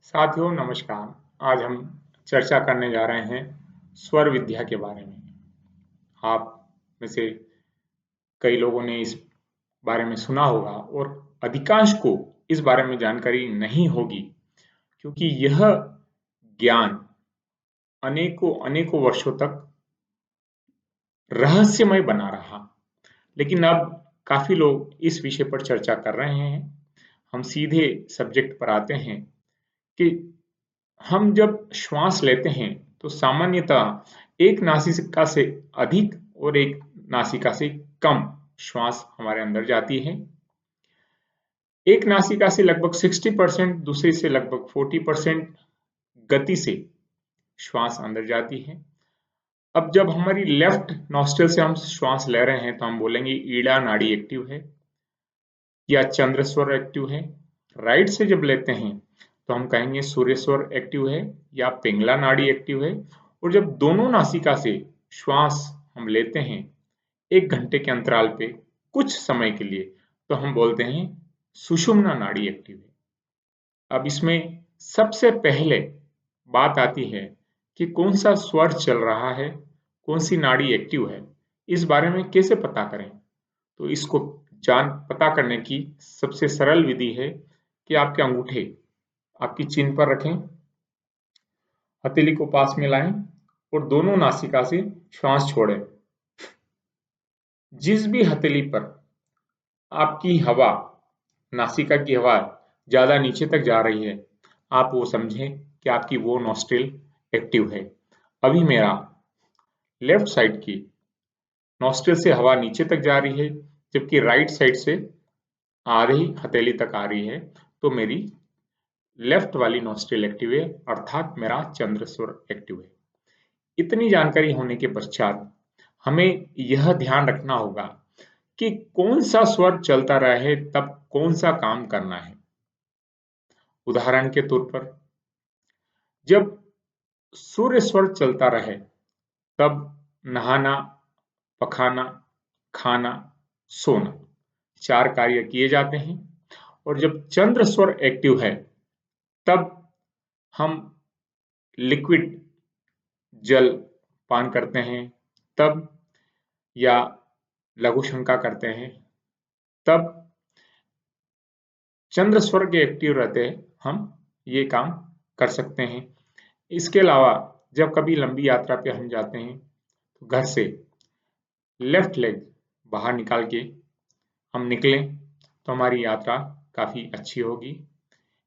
साथियों नमस्कार। आज हम चर्चा करने जा रहे हैं स्वर विद्या के बारे में। आप में से कई लोगों ने इस बारे में सुना होगा और अधिकांश को इस बारे में जानकारी नहीं होगी, क्योंकि यह ज्ञान अनेकों अनेकों वर्षों तक रहस्यमय बना रहा। लेकिन अब काफी लोग इस विषय पर चर्चा कर रहे हैं। हम सीधे सब्जेक्ट पर आते हैं कि हम जब श्वास लेते हैं तो सामान्यतः एक नासिका से अधिक और एक नासिका से कम श्वास हमारे अंदर जाती है। एक नासिका से लगभग 60%, दूसरी से लगभग 40% गति से श्वास अंदर जाती है। अब जब हमारी लेफ्ट नॉस्ट्रिल से हम श्वास ले रहे हैं तो हम बोलेंगे ईड़ा नाड़ी एक्टिव है या चंद्रस्वर एक्टिव है। राइट से जब लेते हैं तो हम कहेंगे सूर्यस्वर एक्टिव है या पिंगला नाड़ी एक्टिव है। और जब दोनों नासिका से श्वास हम लेते हैं 1 घंटे के अंतराल पे कुछ समय के लिए, तो हम बोलते हैं सुषुम्ना नाड़ी एक्टिव है। अब इसमें सबसे पहले बात आती है कि कौन सा स्वर चल रहा है, कौन सी नाड़ी एक्टिव है, इस बारे में कैसे पता करें। तो इसको पता करने की सबसे सरल विधि है कि आपके अंगूठे आपकी चिन पर रखें, हथेली को पास में लाएं और दोनों नासिका से श्वास छोड़ें। जिस भी हथेली पर आपकी हवा, नासिका की हवा ज्यादा नीचे तक जा रही है, आप वो समझें कि आपकी वो नॉस्ट्रिल एक्टिव है। अभी मेरा लेफ्ट साइड की नॉस्ट्रिल से हवा नीचे तक जा रही है, जबकि राइट साइड से आधी हथेली तक आ रही है, तो मेरी लेफ्ट वाली नॉस्ट्रिल एक्टिव है, अर्थात मेरा चंद्रस्वर एक्टिव है। इतनी जानकारी होने के पश्चात हमें यह ध्यान रखना होगा कि कौन सा स्वर चलता रहे तब कौन सा काम करना है। उदाहरण के तौर पर जब सूर्य स्वर चलता रहे तब नहाना, पखाना, खाना, सोना 4 कार्य किए जाते हैं। और जब चंद्र स्वर एक्टिव है तब हम लिक्विड जल पान करते हैं तब, या लघु शंका करते हैं तब। चंद्र स्वर के एक्टिव रहते हैं हम ये काम कर सकते हैं। इसके अलावा जब कभी लंबी यात्रा पे हम जाते हैं तो घर से लेफ्ट लेग बाहर निकाल के हम निकलें तो हमारी यात्रा काफी अच्छी होगी।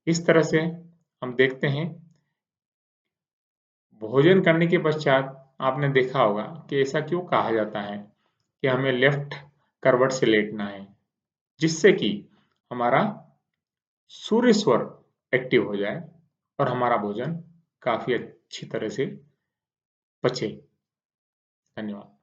इस तरह से हम देखते हैं। भोजन करने के पश्चात आपने देखा होगा कि ऐसा क्यों कहा जाता है कि हमें लेफ्ट करवट से लेटना है, जिससे कि हमारा सूर्य स्वर एक्टिव हो जाए और हमारा भोजन काफी अच्छी तरह से पचे। धन्यवाद।